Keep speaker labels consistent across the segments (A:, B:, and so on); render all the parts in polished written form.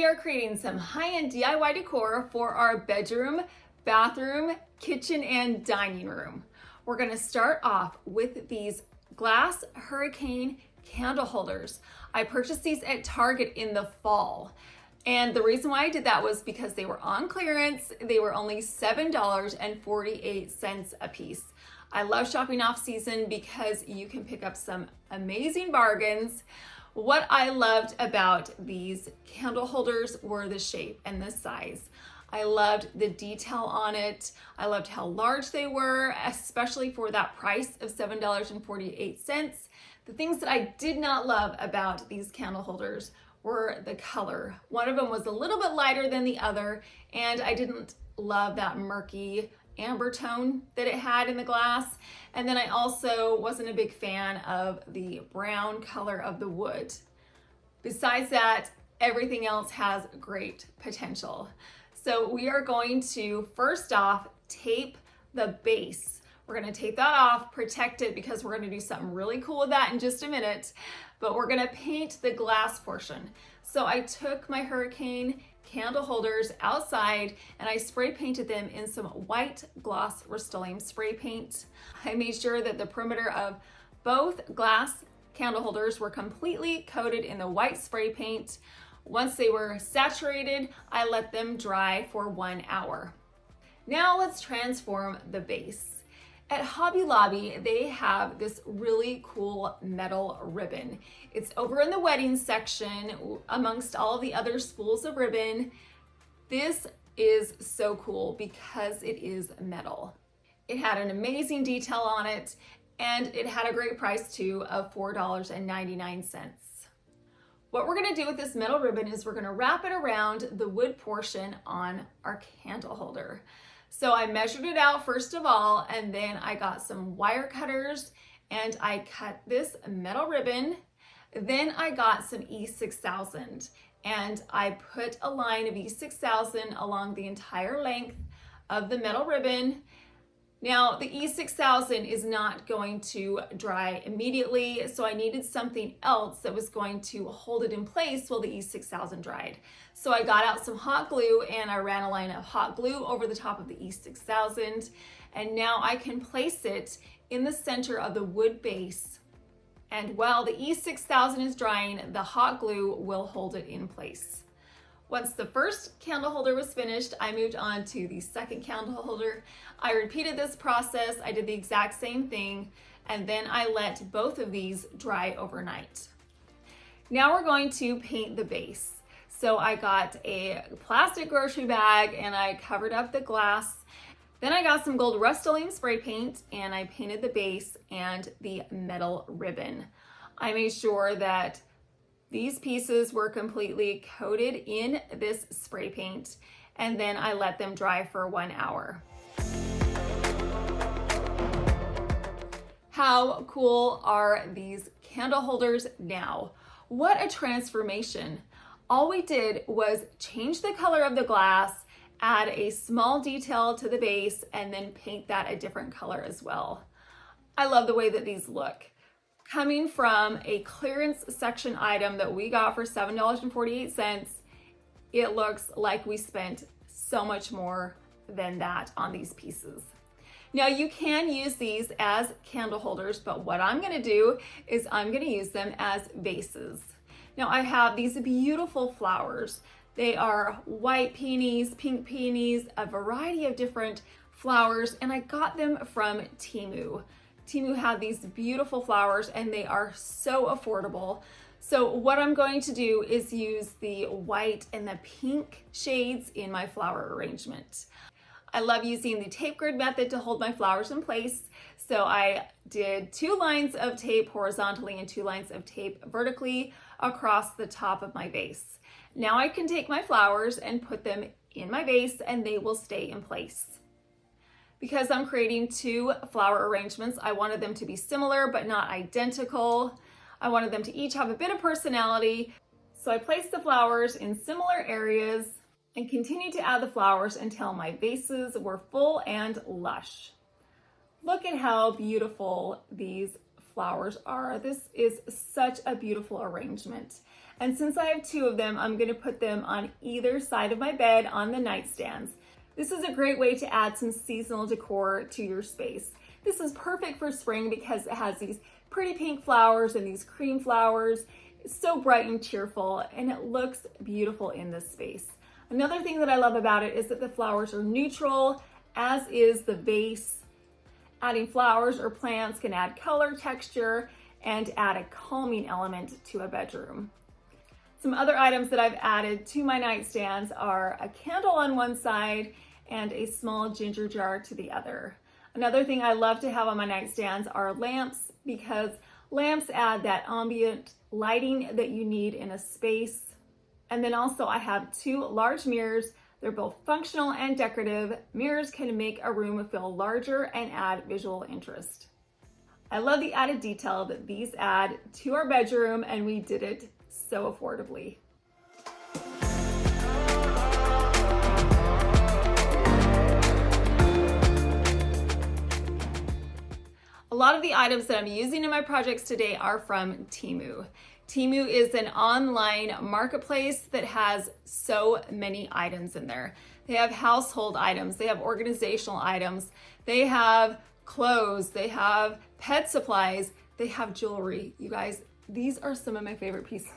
A: are creating some high-end DIY decor for our bedroom, bathroom, kitchen, and dining room. We're gonna start off with these glass hurricane candle holders. I purchased these at Target in the fall. And the reason why I did that was because they were on clearance. They were only $7.48 a piece. I love shopping off season because you can pick up some amazing bargains. What I loved about these candle holders were the shape and the size. I loved the detail on it. I loved how large they were, especially for that price of $7.48. The things that I did not love about these candle holders were the color. One of them was a little bit lighter than the other, and I didn't love that murky amber tone that it had in the glass. And then I also wasn't a big fan of the brown color of the wood. Besides that, everything else has great potential. So we are going to first off tape the base. We're gonna tape that off, protect it, because we're gonna do something really cool with that in just a minute, but we're gonna paint the glass portion. So I took my hurricane candle holders outside and I spray painted them in some white gloss Rust-Oleum spray paint. I made sure that the perimeter of both glass candle holders were completely coated in the white spray paint. Once they were saturated, I let them dry for 1 hour. Now let's transform the base. At Hobby Lobby, they have this really cool metal ribbon. It's over in the wedding section amongst all the other spools of ribbon. This is so cool because it is metal. It had an amazing detail on it, and it had a great price too of $4.99. What we're gonna do with this metal ribbon is we're gonna wrap it around the wood portion on our candle holder. So I measured it out first of all, and then I got some wire cutters and I cut this metal ribbon. Then I got some E6000 and I put a line of E6000 along the entire length of the metal ribbon. Now the E6000 is not going to dry immediately, so I needed something else that was going to hold it in place while the E6000 dried. So I got out some hot glue and I ran a line of hot glue over the top of the E6000, and now I can place it in the center of the wood base. And while the E6000 is drying, the hot glue will hold it in place. Once the first candle holder was finished, I moved on to the second candle holder. I repeated this process. I did the exact same thing, and then I let both of these dry overnight. Now we're going to paint the base. So I got a plastic grocery bag and I covered up the glass. Then I got some gold Rust-Oleum spray paint and I painted the base and the metal ribbon. I made sure that these pieces were completely coated in this spray paint, and then I let them dry for 1 hour. How cool are these candle holders now? What a transformation. All we did was change the color of the glass, add a small detail to the base, and then paint that a different color as well. I love the way that these look. Coming from a clearance section item that we got for $7.48, it looks like we spent so much more than that on these pieces. Now you can use these as candle holders, but what I'm gonna do is I'm gonna use them as vases. Now I have these beautiful flowers. They are white peonies, pink peonies, a variety of different flowers, and I got them from Temu. Temu had these beautiful flowers and they are so affordable. So what I'm going to do is use the white and the pink shades in my flower arrangement. I love using the tape grid method to hold my flowers in place. So I did 2 lines of tape horizontally and 2 lines of tape vertically across the top of my vase. Now I can take my flowers and put them in my vase and they will stay in place. Because I'm creating 2 flower arrangements, I wanted them to be similar but not identical. I wanted them to each have a bit of personality. So I placed the flowers in similar areas and continued to add the flowers until my vases were full and lush. Look at how beautiful these flowers are. This is such a beautiful arrangement. And since I have two of them, I'm going to put them on either side of my bed on the nightstands. This is a great way to add some seasonal decor to your space. This is perfect for spring because it has these pretty pink flowers and these cream flowers. It's so bright and cheerful, and it looks beautiful in this space. Another thing that I love about it is that the flowers are neutral, as is the vase. Adding flowers or plants can add color, texture, and add a calming element to a bedroom. Some other items that I've added to my nightstands are a candle on one side and a small ginger jar to the other. Another thing I love to have on my nightstands are lamps, because lamps add that ambient lighting that you need in a space. And then also I have two large mirrors. They're both functional and decorative. Mirrors can make a room feel larger and add visual interest. I love the added detail that these add to our bedroom, and we did it so affordably. A lot of the items that I'm using in my projects today are from Temu. Temu is an online marketplace that has so many items in there. They have household items, they have organizational items, they have clothes, they have pet supplies, they have jewelry. You guys, these are some of my favorite pieces.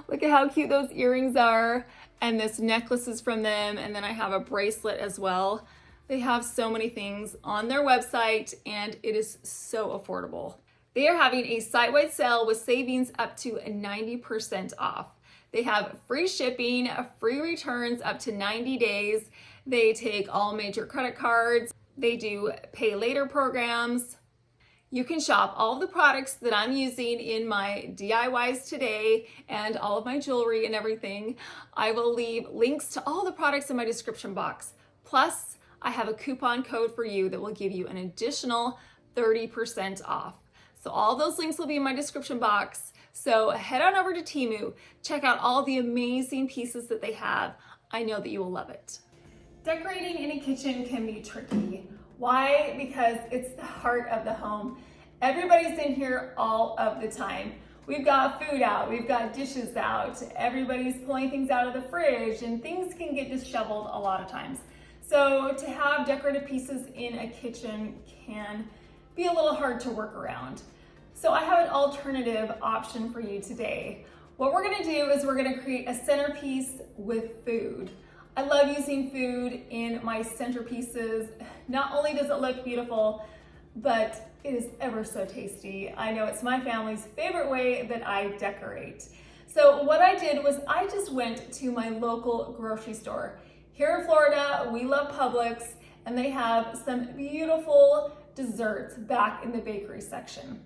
A: Look at how cute those earrings are, and this necklace is from them, and then I have a bracelet as well. They have so many things on their website, and it is so affordable. They are having a site-wide sale with savings up to 90% off. They have free shipping, free returns up to 90 days. They take all major credit cards. They do pay later programs. You can shop all of the products that I'm using in my DIYs today and all of my jewelry and everything. I will leave links to all the products in my description box. Plus, I have a coupon code for you that will give you an additional 30% off. So all those links will be in my description box. So head on over to Temu, check out all the amazing pieces that they have. I know that you will love it. Decorating in a kitchen can be tricky. Why? Because it's the heart of the home. Everybody's in here all of the time. We've got food out, we've got dishes out, everybody's pulling things out of the fridge, and things can get disheveled a lot of times. So to have decorative pieces in a kitchen can be a little hard to work around. So I have an alternative option for you today. What we're gonna do is we're gonna create a centerpiece with food. I love using food in my centerpieces. Not only does it look beautiful, but it is ever so tasty. I know it's my family's favorite way that I decorate. So what I did was I just went to my local grocery store. Here in Florida, we love Publix, and they have some beautiful desserts back in the bakery section.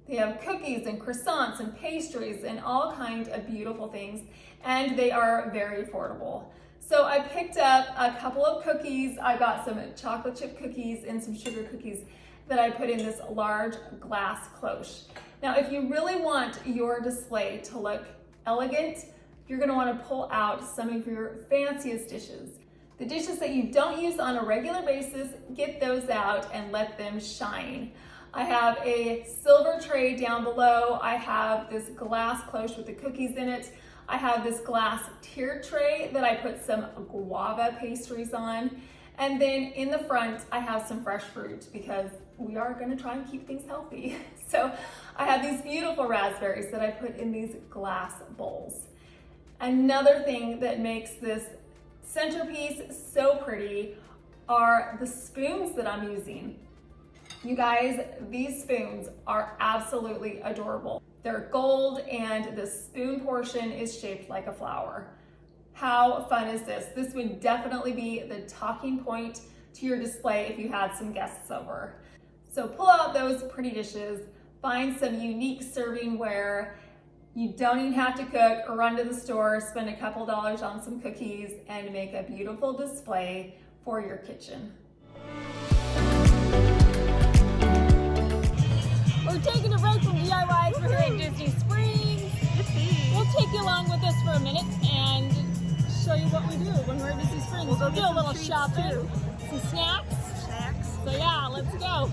A: They have cookies and croissants and pastries and all kinds of beautiful things, and they are very affordable. So I picked up a couple of cookies. I got some chocolate chip cookies and some sugar cookies that I put in this large glass cloche. Now, if you really want your display to look elegant, you're gonna wanna pull out some of your fanciest dishes. The dishes that you don't use on a regular basis, get those out and let them shine. I have a silver tray down below. I have this glass cloche with the cookies in it. I have this glass tiered tray that I put some guava pastries on. And then in the front, I have some fresh fruit because we are gonna try and keep things healthy. So I have these beautiful raspberries that I put in these glass bowls. Another thing that makes this centerpiece so pretty are the spoons that I'm using. You guys, these spoons are absolutely adorable. They're gold and the spoon portion is shaped like a flower. How fun is this? This would definitely be the talking point to your display if you had some guests over. So pull out those pretty dishes, find some unique servingware. You don't even have to cook or run to the store, spend a couple dollars on some cookies and make a beautiful display for your kitchen.
B: We're taking a break from DIYs. We're here at Disney Springs. We'll take you along with us for a minute and show you what we do when we're at Disney Springs. We'll do a little shopping, some snacks. So yeah, let's go.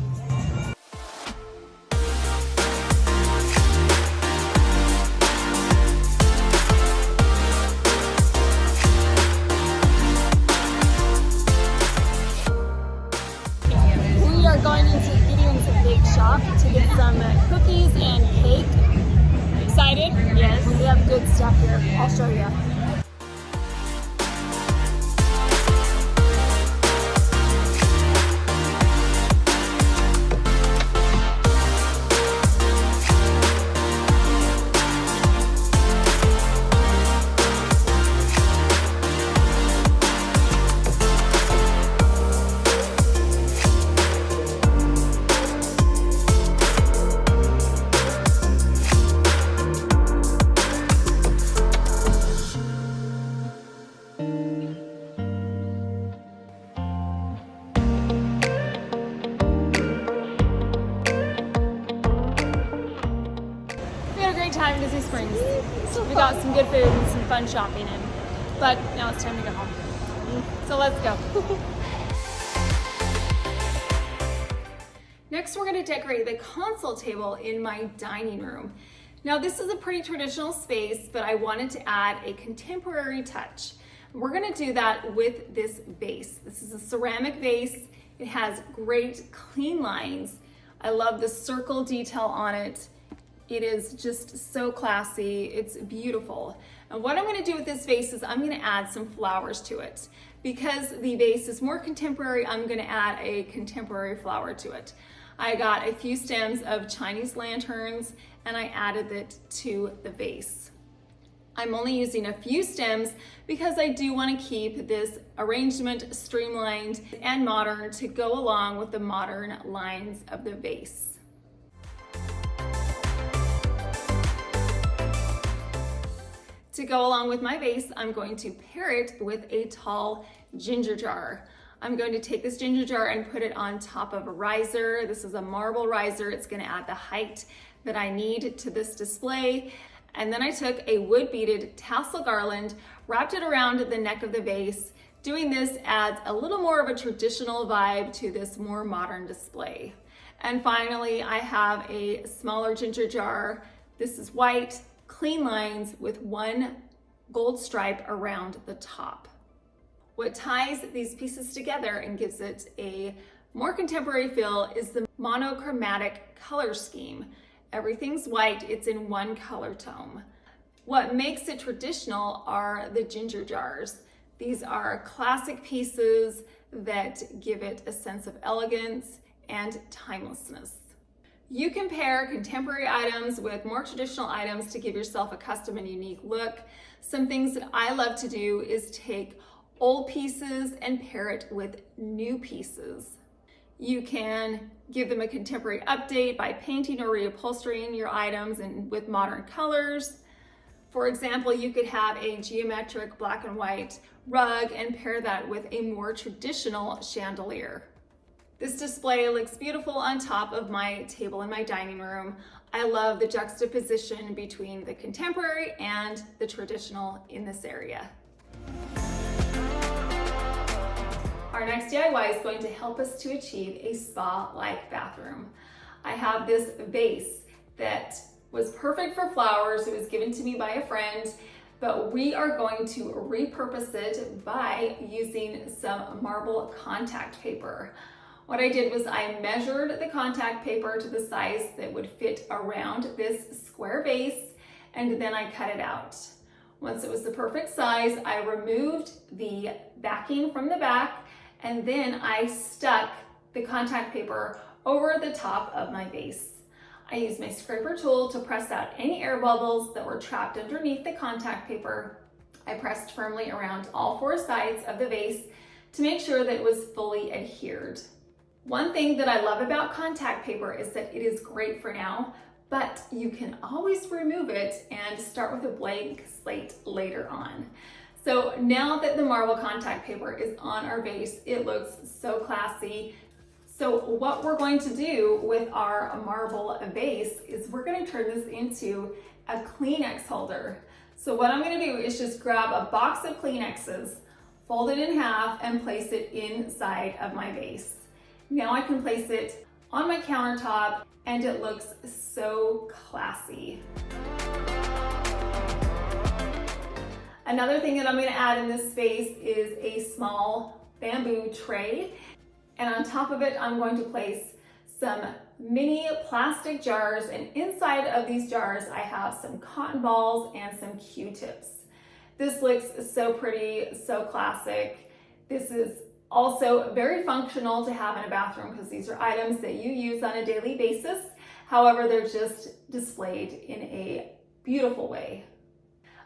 B: excited?
C: Yes.
B: We have good stuff here. I'll show you. Time in Disney Springs. We got some good food and some fun shopping in. But now it's time to go home. So let's go.
A: Next, we're going to decorate the console table in my dining room. Now, this is a pretty traditional space, but I wanted to add a contemporary touch. We're going to do that with this vase. This is a ceramic vase. It has great clean lines. I love the circle detail on it. It is just so classy. It's beautiful. And what I'm going to do with this vase is I'm going to add some flowers to it. Because the vase is more contemporary, I'm going to add a contemporary flower to it. I got a few stems of Chinese lanterns and I added it to the vase. I'm only using a few stems because I do want to keep this arrangement streamlined and modern to go along with the modern lines of the vase. To go along with my vase, I'm going to pair it with a tall ginger jar. I'm going to take this ginger jar and put it on top of a riser. This is a marble riser. It's going to add the height that I need to this display. And then I took a wood beaded tassel garland, wrapped it around the neck of the vase. Doing this adds a little more of a traditional vibe to this more modern display. And finally, I have a smaller ginger jar. This is white, clean lines with one gold stripe around the top. What ties these pieces together and gives it a more contemporary feel is the monochromatic color scheme. Everything's white, it's in one color tone. What makes it traditional are the ginger jars. These are classic pieces that give it a sense of elegance and timelessness. You can pair contemporary items with more traditional items to give yourself a custom and unique look. Some things that I love to do is take old pieces and pair it with new pieces. You can give them a contemporary update by painting or reupholstering your items and with modern colors. For example, you could have a geometric black and white rug and pair that with a more traditional chandelier. This display looks beautiful on top of my table in my dining room. I love the juxtaposition between the contemporary and the traditional in this area. Our next DIY is going to help us to achieve a spa-like bathroom. I have this vase that was perfect for flowers. It was given to me by a friend, but we are going to repurpose it by using some marble contact paper. What I did was I measured the contact paper to the size that would fit around this square vase, and then I cut it out. Once it was the perfect size, I removed the backing from the back, and then I stuck the contact paper over the top of my vase. I used my scraper tool to press out any air bubbles that were trapped underneath the contact paper. I pressed firmly around all four sides of the vase to make sure that it was fully adhered. One thing that I love about contact paper is that it is great for now, but you can always remove it and start with a blank slate later on. So now that the marble contact paper is on our vase, it looks so classy. So what we're going to do with our marble vase is we're going to turn this into a Kleenex holder. So what I'm going to do is just grab a box of Kleenexes, fold it in half, and place it inside of my vase. Now I can place it on my countertop and it looks so classy. Another thing that I'm going to add in this space is a small bamboo tray. And on top of it, I'm going to place some mini plastic jars, and inside of these jars I have some cotton balls and some Q-tips. This looks so pretty, so classic. This is also very functional to have in a bathroom because these are items that you use on a daily basis. However, they're just displayed in a beautiful way.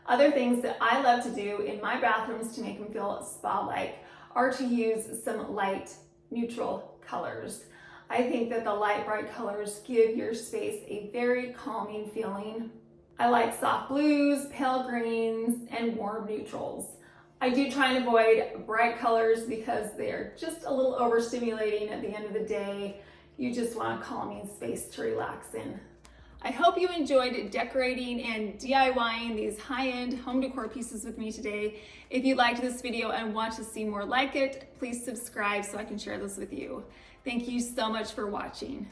A: Other things that I love to do in my bathrooms to make them feel spa-like are to use some light, neutral colors. I think that the light, bright colors give your space a very calming feeling. I like soft blues, pale greens, and warm neutrals. I do try and avoid bright colors because they're just a little overstimulating at the end of the day. You just want a calming space to relax in. I hope you enjoyed decorating and DIYing these high-end home decor pieces with me today. If you liked this video and want to see more like it, please subscribe so I can share this with you. Thank you so much for watching.